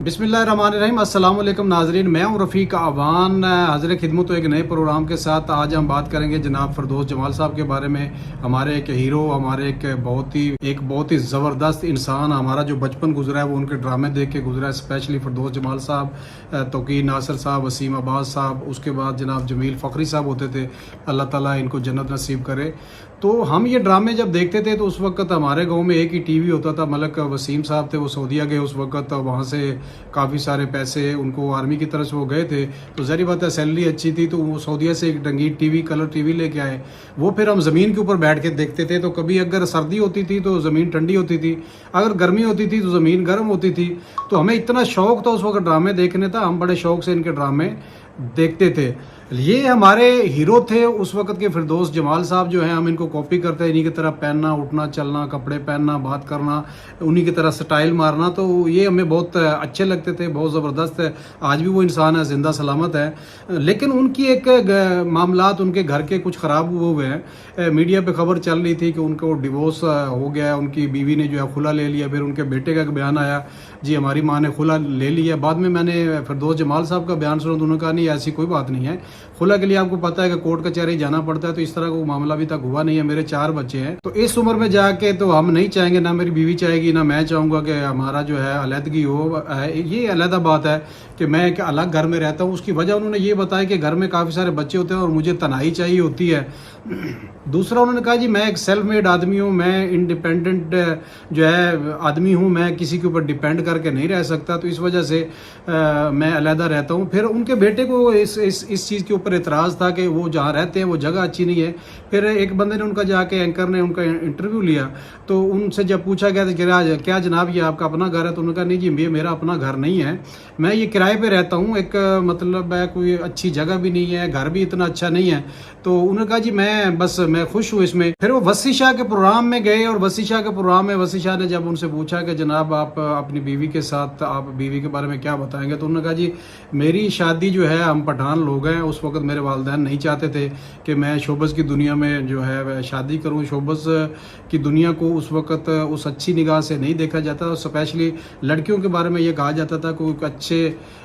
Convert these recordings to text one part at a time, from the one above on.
बिस्मिल्लाहिर्रहमानिर्रहीम। अस्सलाम वालेकुम नाजरीन, मैं हूं रफ़ीक आवान। हाज़िर खिदमत तो एक नए प्रोग्राम के साथ आज हम बात करेंगे जनाब फिरदौस जमाल साहब के बारे में। हमारे एक हीरो, हमारे एक बहुत ही ज़बरदस्त इंसान, हमारा जो बचपन गुजरा है वो उनके ड्रामे देख के गुजरा है। स्पेशली फिरदौस जमाल साहब, तौकीर नासिर साहब, वसीम अब्बास साहब, उसके बाद जनाब जमील फ़खरी साहब होते थे। अल्लाह ताला इनको जन्नत नसीब करे। तो हम ये ड्रामे जब देखते थे तो उस वक्त हमारे गांव में एक ही टीवी होता था। मलक वसीम साहब थे, वो सऊदीया गए उस वक्त, वहाँ से काफ़ी सारे पैसे उनको आर्मी की तरफ से वो गए थे, तो ज़ाहिर बात है सैलरी अच्छी थी, तो वो सऊदीया से एक रंगीन टीवी, कलर टीवी लेके आए। वो फिर हम ज़मीन के ऊपर बैठ के देखते थे। तो कभी अगर सर्दी होती थी तो ज़मीन ठंडी होती थी, अगर गर्मी होती थी तो ज़मीन गर्म होती थी। तो हमें इतना शौक़ था उस वक्त ड्रामे देखने का, हम बड़े शौक़ से इनके ड्रामे देखते थे। ये हमारे हीरो थे उस वक्त के फिरदौस जमाल साहब जो हैं, हम इनको कॉपी करते हैं। इन्हीं की तरह पहनना, उठना, चलना, कपड़े पहनना, बात करना, उन्हीं की तरह स्टाइल मारना, तो ये हमें बहुत अच्छे लगते थे, बहुत ज़बरदस्त है। आज भी वो इंसान है, जिंदा सलामत है। लेकिन उनकी एक मामलात उनके घर के कुछ ख़राब हुए हैं। मीडिया पे खबर चल रही थी कि उनको डिवोर्स हो गया, उनकी बीवी ने जो है खुला ले लिया। फिर उनके बेटे का बयान आया, जी हमारी माँ ने खुला ले लिया। बाद में मैंने फिरदौस जमाल साहब का बयान सुना तो उन्होंने कहा नहीं ऐसी कोई बात नहीं है। खुला के लिए आपको पता है कि कोर्ट कचहरी जाना पड़ता है, तो इस तरह का मामला अभी तक हुआ नहीं है। मेरे 4 बच्चे हैं, तो इस उम्र में जाके तो हम नहीं चाहेंगे, ना मेरी बीवी चाहेगी, ना मैं चाहूँगा कि हमारा जो है अलहदगी हो। ये अलहदा बात है कि मैं एक अलग घर में रहता हूँ। उसकी वजह उन्होंने ये बताया कि घर में काफ़ी सारे बच्चे होते हैं और मुझे तन्हाई चाहिए होती है। दूसरा उन्होंने कहा जी मैं एक सेल्फ मेड आदमी हूँ, मैं इंडिपेंडेंट जो है आदमी हूँ, मैं किसी के ऊपर डिपेंड करके नहीं रह सकता, तो इस वजह से मैं अलहदा रहता हूँ। फिर उनके बेटे को इस चीज़ के ऊपर एतराज़ था कि वो जहाँ रहते हैं वो जगह अच्छी नहीं है। फिर एक बंदे ने उनका जाके एंकर ने उनका इंटरव्यू लिया, तो उनसे जब पूछा गया था क्या जनाब ये आपका अपना घर है, तो उन्होंने कहा नहीं जी ये मेरा अपना घर नहीं है, मैं ये किराए पे रहता हूँ। एक मतलब है कोई अच्छी जगह भी नहीं है, घर भी इतना अच्छा नहीं है। तो उन्होंने कहा जी मैं खुश हूँ इसमें। फिर वो वसी शाह के प्रोग्राम में गए और वसी शाह के प्रोग्राम में वसी शाह ने जब उनसे पूछा कि जनाब आप अपनी बीवी के साथ, आप बीवी के बारे में क्या बताएंगे, तो उन्होंने कहा जी मेरी शादी जो है, हम पठान लोग हैं, उस वक्त मेरे वालिदैन नहीं चाहते थे कि मैं शोबस की दुनिया में जो है शादी करूं। शोबस की दुनिया को उस वक्त उस अच्छी निगाह से नहीं देखा जाता, और स्पेशली लड़कियों के बारे में ये कहा जाता था कोई अच्छे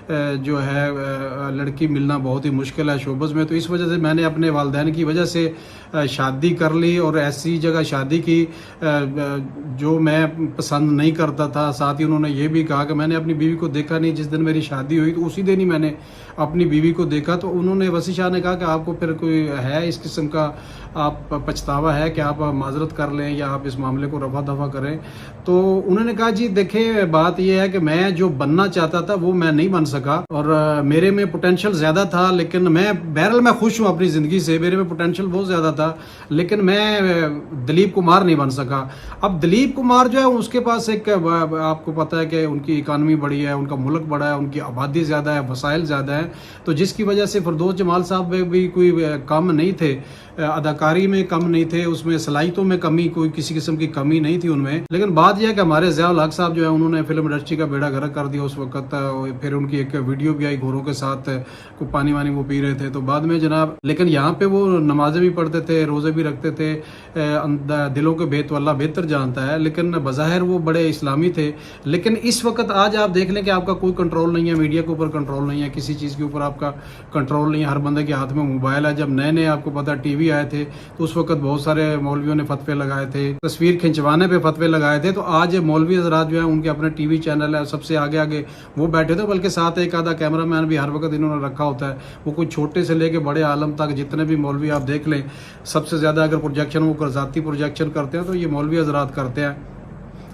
जो है लड़की मिलना बहुत ही मुश्किल है शोबस में। तो इस वजह से मैंने अपने वालिदैन की वजह से शादी कर ली, और ऐसी जगह शादी की जो मैं पसंद नहीं करता था। साथ ही उन्होंने ये भी कहा कि मैंने अपनी बीवी को देखा नहीं, जिस दिन मेरी शादी हुई तो उसी दिन ही मैंने अपनी बीवी को देखा। तो उन्होंने वसी शाह ने कहा कि आपको फिर कोई है इस किस्म का आप पछतावा है कि आप माजरत कर लें या आप इस मामले को रफा दफा करें। तो उन्होंने कहा जी देखिए बात यह है कि मैं जो बनना चाहता था वो मैं नहीं बन सका, और मेरे में पोटेंशियल ज़्यादा था, लेकिन मैं खुश हूँ अपनी ज़िंदगी से। मेरे में पोटेंशियल बहुत ज़्यादा था, लेकिन मैं दिलीप कुमार नहीं बन सका। अब दिलीप कुमार जो है उसके पास एक, आपको पता है कि उनकी इकानमी बड़ी है, उनका मुल्क बड़ा है, उनकी आबादी ज़्यादा है, वसाइल ज़्यादा है, तो जिसकी वजह से फिरदौस जमाल साहब में भी कोई कम नहीं थे, अदाकारी में कम नहीं थे, उसमें सलाहियतों में कमी, कोई किसी किस्म की कमी नहीं थी उनमें। लेकिन बात यह है कि हमारे ज़िया-उल हक साहब जो है उन्होंने फिल्म इंडस्ट्री का बेड़ा गर्क कर दिया उस वक्त। फिर उनकी एक वीडियो भी आई घोड़ों के साथ, को पानी वानी वो पी रहे थे, तो बाद में जनाब, लेकिन यहाँ पे वो नमाजें भी पढ़ते थे, रोज़े भी रखते थे। दिलों के भेद तो अल्लाह बेहतर जानता है, लेकिन बज़ाहिर वो बड़े इस्लामी थे। लेकिन इस वक्त आज आप देख लें कि आपका कोई कंट्रोल नहीं है, मीडिया के ऊपर कंट्रोल नहीं है, किसी चीज़ के ऊपर आपका कंट्रोल नहीं है। हर बंदे के हाथ में मोबाइल है। जब नए नए आपको पता टीवी आए थे तो उस वक्त बहुत सारे मौलवियों ने फतवे लगाए थे, तस्वीर खिंचवाने पे फतवे लगाए थे। तो आज मौलवी हज़रात जो है उनके अपने टीवी चैनल है, सबसे आगे आगे वो बैठे थे, बल्कि साथ एक आधा कैमरामैन भी हर वक्त इन्होंने रखा होता है। वो कोई छोटे से लेके बड़े आलम तक जितने भी मौलवी आप देख लें, सबसे ज़्यादा अगर प्रोजेक्शन वो ज़ाती प्रोजेक्शन करते हैं तो ये मौलवी हज़रात करते हैं।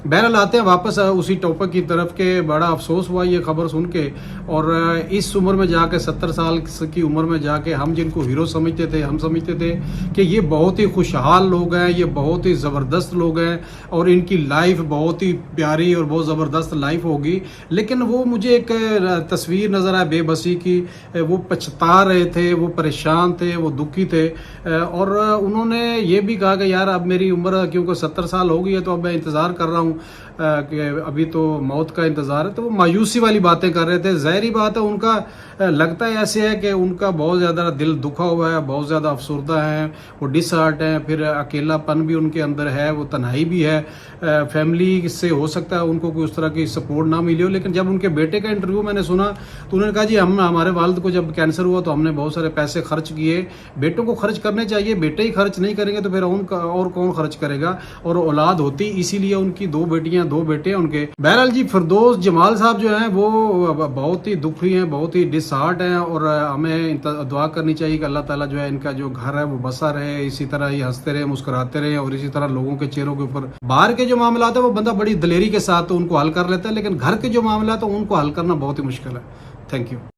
बहरहाल आते हैं वापस उसी टॉपिक की तरफ के, बड़ा अफसोस हुआ ये खबर सुन के। और इस उम्र में जाके 70 साल की उम्र में जाके हम जिनको हीरो समझते थे, हम समझते थे कि ये बहुत ही खुशहाल लोग हैं, ये बहुत ही ज़बरदस्त लोग हैं और इनकी लाइफ बहुत ही प्यारी और बहुत ज़बरदस्त लाइफ होगी। लेकिन वो मुझे एक तस्वीर नज़र आए बेबसी की, वो पछता रहे थे, वो परेशान थे, वो दुखी थे। और उन्होंने ये भी कहा कि यार अब मेरी उम्र क्योंकि 70 साल हो गई है, तो अब मैं इंतज़ार कर रहा हूँ کہ ابھی تو موت کا انتظار ہے، تو وہ مایوسی والی باتیں کر رہے تھے. ظاہری بات ہے ان کا لگتا ہے ایسے ہے کہ ان کا بہت زیادہ دل دکھا ہوا ہے، بہت زیادہ افسردہ ہیں، وہ ڈس ہارٹ ہیں، پھر اکیلا پن بھی ان کے اندر ہے، وہ تنہائی بھی ہے. فیملی سے ہو سکتا ہے ان کو کوئی اس طرح کی سپورٹ نہ ملی ہو، لیکن جب ان کے بیٹے کا انٹرویو میں نے سنا تو انہوں نے کہا جی ہمارے والد کو جب کینسر ہوا تو ہم نے بہت سارے پیسے خرچ کیے. بیٹوں کو خرچ کرنے چاہیے، بیٹے ہی خرچ نہیں کریں گے تو پھر اور کون خرچ کرے گا. اور اولاد ہوتی اسی لیے ان کی 2 بیٹیاں 2 بیٹے ان کے. بہرحال جی فردوس جمال صاحب جو ہیں وہ بہت ہی دکھی ہیں، بہت ہی ڈس ہارٹ ہیں، اور ہمیں دعا کرنی چاہیے کہ اللہ تعالیٰ جو ہے ان کا جو گھر ہے وہ بسا رہے، اسی طرح یہ ہنستے رہے، مسکراتے رہے، اور اسی طرح لوگوں کے چہروں کے اوپر. باہر کے جو معاملات ہیں وہ بندہ بڑی دلیری کے ساتھ ان کو حل کر لیتا ہے، لیکن گھر کے جو معاملات ہیں ان کو حل کرنا بہت ہی مشکل ہے. Thank you.